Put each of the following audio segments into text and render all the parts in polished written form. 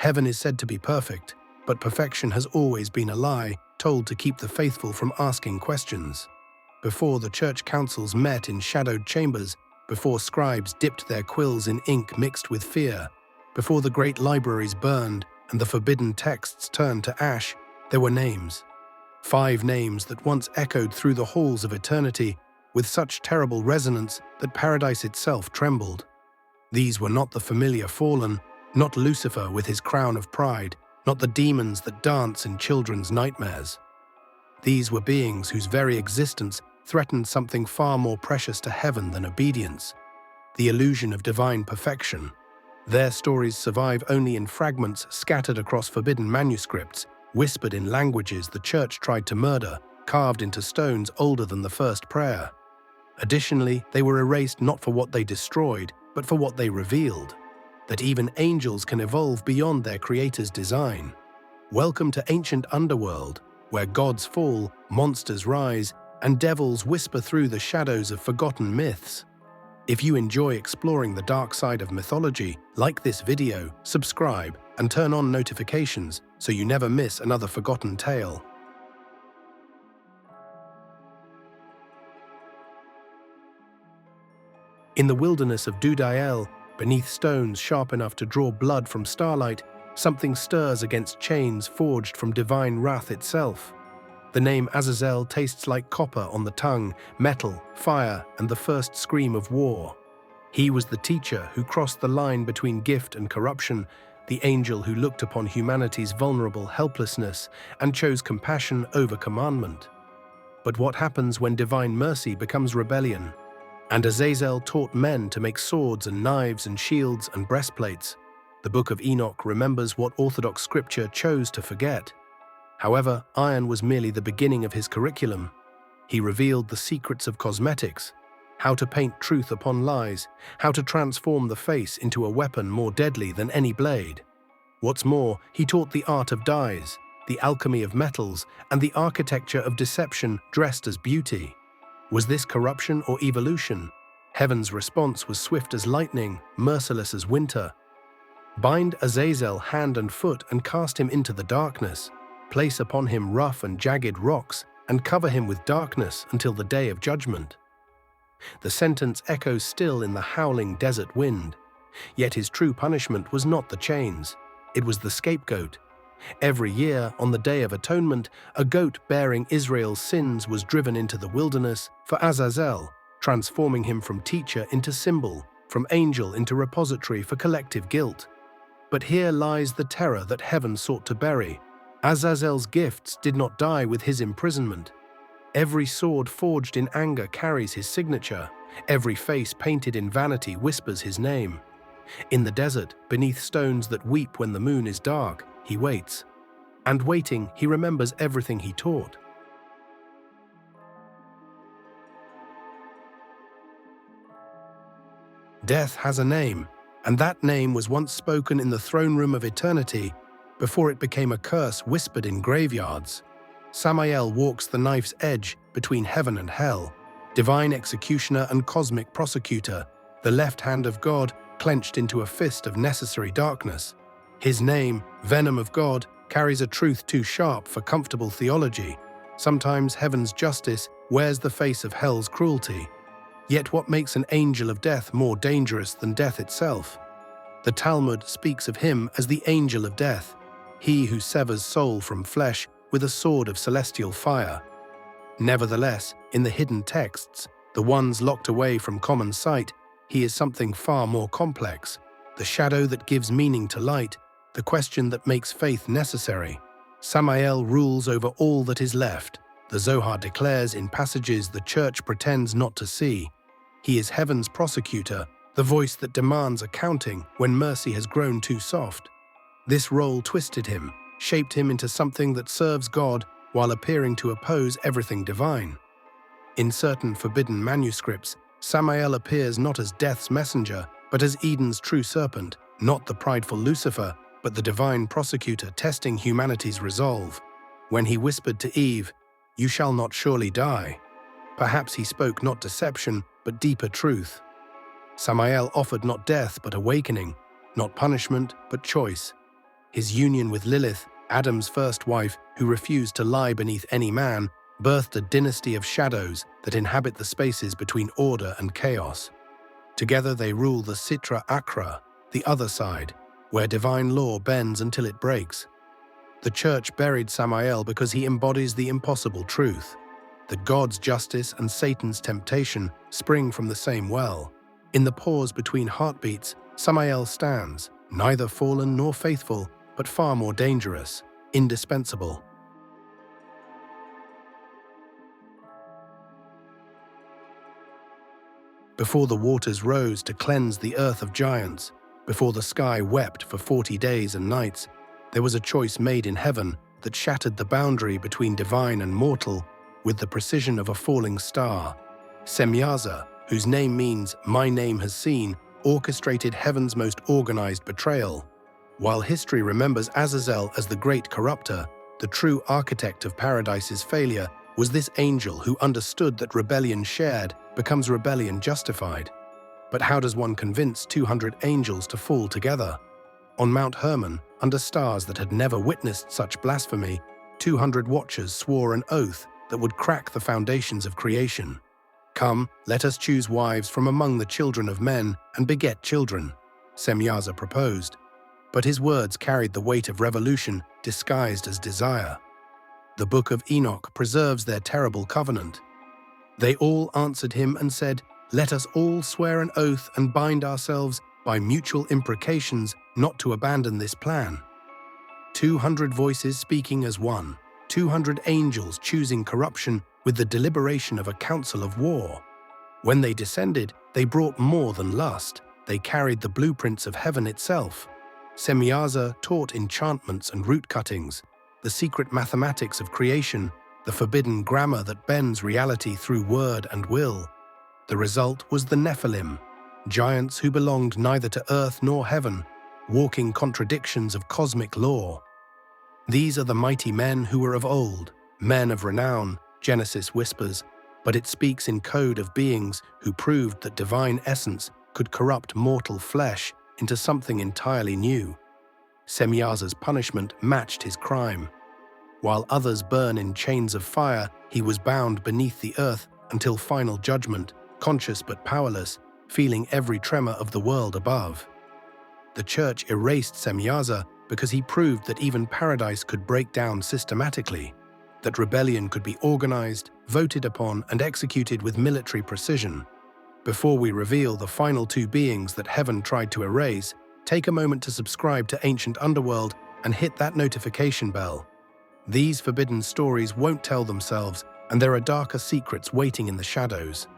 Heaven is said to be perfect, but perfection has always been a lie, told to keep the faithful from asking questions. Before the church councils met in shadowed chambers, before scribes dipped their quills in ink mixed with fear, before the great libraries burned and the forbidden texts turned to ash, there were names. 5 names that once echoed through the halls of eternity with such terrible resonance that paradise itself trembled. These were not the familiar fallen, not Lucifer with his crown of pride, not the demons that dance in children's nightmares. These were beings whose very existence threatened something far more precious to heaven than obedience, the illusion of divine perfection. Their stories survive only in fragments scattered across forbidden manuscripts, whispered in languages the church tried to murder, carved into stones older than the first prayer. Additionally, they were erased not for what they destroyed, but for what they revealed, that even angels can evolve beyond their creator's design. Welcome to ancient Underworld, where gods fall, monsters rise, and devils whisper through the shadows of forgotten myths. If you enjoy exploring the dark side of mythology, like this video, subscribe, and turn on notifications so you never miss another forgotten tale. In the wilderness of Dudael, beneath stones sharp enough to draw blood from starlight, something stirs against chains forged from divine wrath itself. The name Azazel tastes like copper on the tongue, metal, fire, and the first scream of war. He was the teacher who crossed the line between gift and corruption, the angel who looked upon humanity's vulnerable helplessness and chose compassion over commandment. But what happens when divine mercy becomes rebellion? And Azazel taught men to make swords and knives and shields and breastplates. The Book of Enoch remembers what Orthodox scripture chose to forget. However, iron was merely the beginning of his curriculum. He revealed the secrets of cosmetics, how to paint truth upon lies, how to transform the face into a weapon more deadly than any blade. What's more, he taught the art of dyes, the alchemy of metals, and the architecture of deception dressed as beauty. Was this corruption or evolution? Heaven's response was swift as lightning, merciless as winter. Bind Azazel hand and foot and cast him into the darkness. Place upon him rough and jagged rocks and cover him with darkness until the day of judgment. The sentence echoes still in the howling desert wind. Yet his true punishment was not the chains. It was the scapegoat. Every year, on the Day of Atonement, a goat bearing Israel's sins was driven into the wilderness for Azazel, transforming him from teacher into symbol, from angel into repository for collective guilt. But here lies the terror that heaven sought to bury. Azazel's gifts did not die with his imprisonment. Every sword forged in anger carries his signature. Every face painted in vanity whispers his name. In the desert, beneath stones that weep when the moon is dark, he waits. And waiting, he remembers everything he taught. Death has a name, and that name was once spoken in the throne room of eternity before it became a curse whispered in graveyards. Samael walks the knife's edge between heaven and hell, divine executioner and cosmic prosecutor, the left hand of God clenched into a fist of necessary darkness. His name, Venom of God, carries a truth too sharp for comfortable theology. Sometimes heaven's justice wears the face of hell's cruelty. Yet what makes an angel of death more dangerous than death itself? The Talmud speaks of him as the angel of death, he who severs soul from flesh with a sword of celestial fire. Nevertheless, in the hidden texts, the ones locked away from common sight, he is something far more complex, the shadow that gives meaning to light, the question that makes faith necessary. Samael rules over all that is left. The Zohar declares in passages the church pretends not to see. He is heaven's prosecutor, the voice that demands accounting when mercy has grown too soft. This role twisted him, shaped him into something that serves God while appearing to oppose everything divine. In certain forbidden manuscripts, Samael appears not as death's messenger, but as Eden's true serpent, not the prideful Lucifer, but the divine prosecutor testing humanity's resolve. When he whispered to Eve, "You shall not surely die," perhaps he spoke not deception, but deeper truth. Samael offered not death, but awakening, not punishment, but choice. His union with Lilith, Adam's first wife, who refused to lie beneath any man, birthed a dynasty of shadows that inhabit the spaces between order and chaos. Together they rule the Sitra Akra, the other side, where divine law bends until it breaks. The church buried Samael because he embodies the impossible truth, that God's justice and Satan's temptation spring from the same well. In the pause between heartbeats, Samael stands, neither fallen nor faithful, but far more dangerous, indispensable. Before the waters rose to cleanse the earth of giants, before the sky wept for 40 days and nights, there was a choice made in heaven that shattered the boundary between divine and mortal with the precision of a falling star. Semyaza, whose name means "my name has seen," orchestrated heaven's most organized betrayal. While history remembers Azazel as the great corrupter, the true architect of paradise's failure was this angel who understood that rebellion shared becomes rebellion justified. But how does one convince 200 angels to fall together? On Mount Hermon, under stars that had never witnessed such blasphemy, 200 watchers swore an oath that would crack the foundations of creation. "Come, let us choose wives from among the children of men and beget children," Semyaza proposed. But his words carried the weight of revolution disguised as desire. The Book of Enoch preserves their terrible covenant. They all answered him and said, "Let us all swear an oath and bind ourselves by mutual imprecations not to abandon this plan." 200 voices speaking as one, 200 angels choosing corruption with the deliberation of a council of war. When they descended, they brought more than lust. They carried the blueprints of heaven itself. Semyaza taught enchantments and root cuttings, the secret mathematics of creation, the forbidden grammar that bends reality through word and will. The result was the Nephilim, giants who belonged neither to earth nor heaven, walking contradictions of cosmic law. These are the mighty men who were of old, men of renown, Genesis whispers, but it speaks in code of beings who proved that divine essence could corrupt mortal flesh into something entirely new. Semyaza's punishment matched his crime. While others burn in chains of fire, he was bound beneath the earth until final judgment, conscious but powerless, feeling every tremor of the world above. The church erased Semyaza because he proved that even paradise could break down systematically, that rebellion could be organized, voted upon, and executed with military precision. Before we reveal the final two beings that heaven tried to erase, take a moment to subscribe to Ancient Underworld and hit that notification bell. These forbidden stories won't tell themselves, and there are darker secrets waiting in the shadows.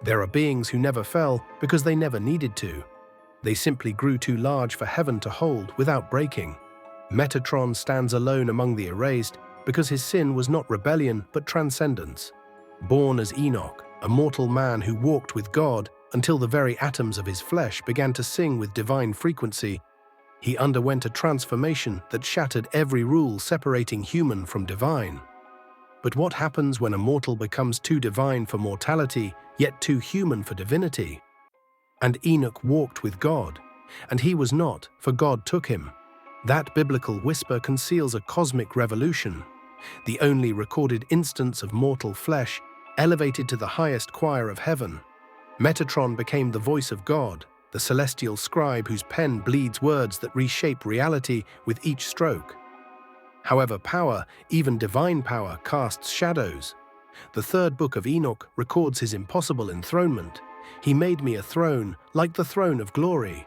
There are beings who never fell because they never needed to. They simply grew too large for heaven to hold without breaking. Metatron stands alone among the erased because his sin was not rebellion but transcendence. Born as Enoch, a mortal man who walked with God until the very atoms of his flesh began to sing with divine frequency, he underwent a transformation that shattered every rule separating human from divine. But what happens when a mortal becomes too divine for mortality, yet too human for divinity? And Enoch walked with God, and he was not, for God took him. That biblical whisper conceals a cosmic revolution, the only recorded instance of mortal flesh elevated to the highest choir of heaven. Metatron became the voice of God, the celestial scribe whose pen bleeds words that reshape reality with each stroke. However, power, even divine power, casts shadows. The third book of Enoch records his impossible enthronement. He made me a throne, like the throne of glory.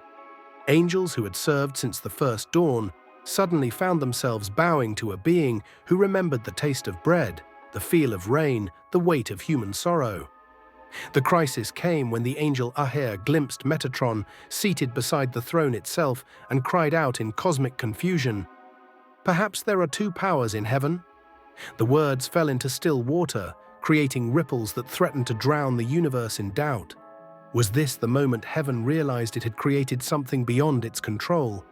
Angels who had served since the first dawn suddenly found themselves bowing to a being who remembered the taste of bread, the feel of rain, the weight of human sorrow. The crisis came when the angel Aher glimpsed Metatron seated beside the throne itself and cried out in cosmic confusion, "Perhaps there are two powers in heaven?" The words fell into still water, creating ripples that threatened to drown the universe in doubt. Was this the moment heaven realized it had created something beyond its control?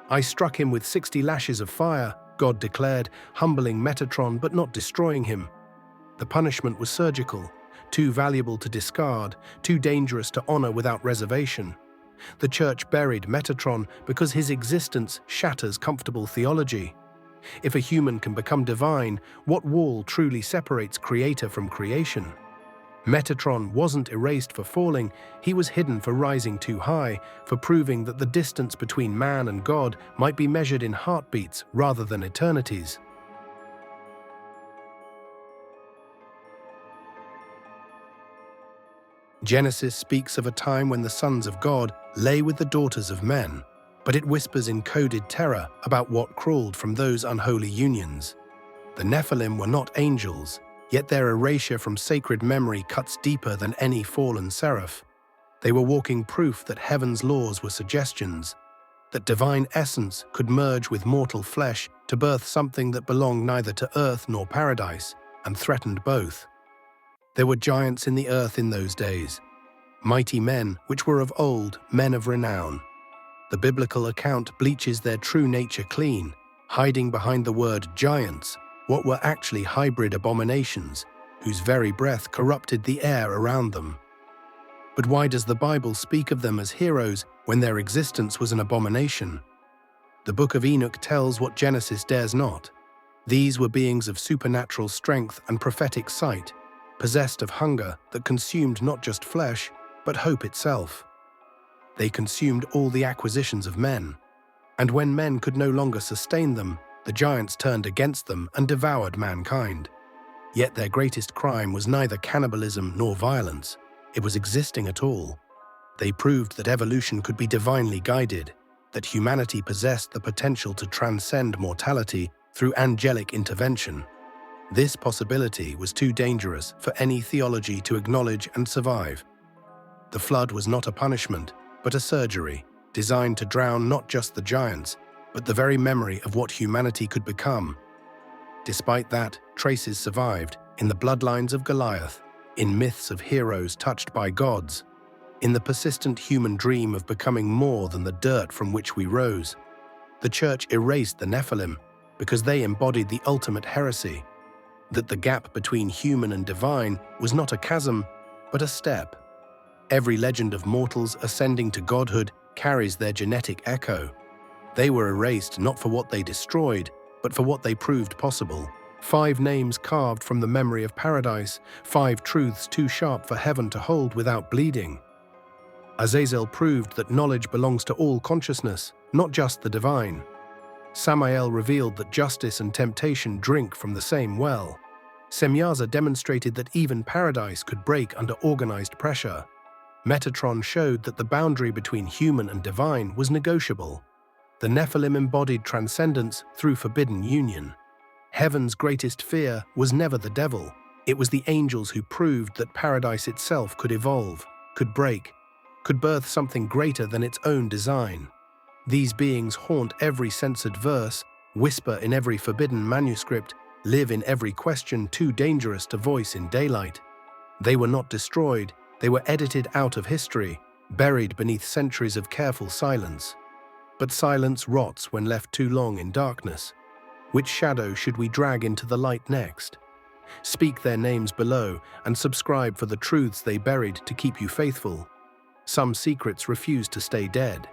"I struck him with 60 lashes of fire," God declared, humbling Metatron but not destroying him. The punishment was surgical. too valuable to discard, too dangerous to honor without reservation. The Church buried Metatron because his existence shatters comfortable theology. If a human can become divine, what wall truly separates creator from creation? Metatron wasn't erased for falling, he was hidden for rising too high, for proving that the distance between man and God might be measured in heartbeats rather than eternities. Genesis speaks of a time when the sons of God lay with the daughters of men, but it whispers in coded terror about what crawled from those unholy unions. The Nephilim were not angels, yet their erasure from sacred memory cuts deeper than any fallen seraph. They were walking proof that heaven's laws were suggestions, that divine essence could merge with mortal flesh to birth something that belonged neither to earth nor paradise, and threatened both. There were giants in the earth in those days, mighty men which were of old, men of renown. The biblical account bleaches their true nature clean, hiding behind the word giants what were actually hybrid abominations, whose very breath corrupted the air around them. But why does the Bible speak of them as heroes when their existence was an abomination? The Book of Enoch tells what Genesis dares not. These were beings of supernatural strength and prophetic sight, possessed of hunger that consumed not just flesh, but hope itself. They consumed all the acquisitions of men, and when men could no longer sustain them, the giants turned against them and devoured mankind. Yet their greatest crime was neither cannibalism nor violence. It was existing at all. They proved that evolution could be divinely guided, that humanity possessed the potential to transcend mortality through angelic intervention. This possibility was too dangerous for any theology to acknowledge and survive. The flood was not a punishment, but a surgery, designed to drown not just the giants, but the very memory of what humanity could become. Despite that, traces survived in the bloodlines of Goliath, in myths of heroes touched by gods, in the persistent human dream of becoming more than the dirt from which we rose. The Church erased the Nephilim because they embodied the ultimate heresy, that the gap between human and divine was not a chasm, but a step. Every legend of mortals ascending to godhood carries their genetic echo. They were erased not for what they destroyed, but for what they proved possible. 5 names carved from the memory of paradise, 5 truths too sharp for heaven to hold without bleeding. Azazel proved that knowledge belongs to all consciousness, not just the divine. Samael revealed that justice and temptation drink from the same well. Semyaza demonstrated that even paradise could break under organized pressure. Metatron showed that the boundary between human and divine was negotiable. The Nephilim embodied transcendence through forbidden union. Heaven's greatest fear was never the devil. It was the angels who proved that paradise itself could evolve, could break, could birth something greater than its own design. These beings haunt every censored verse, whisper in every forbidden manuscript, live in every question too dangerous to voice in daylight. They were not destroyed, they were edited out of history, buried beneath centuries of careful silence. But silence rots when left too long in darkness. Which shadow should we drag into the light next? Speak their names below and subscribe for the truths they buried to keep you faithful. Some secrets refuse to stay dead.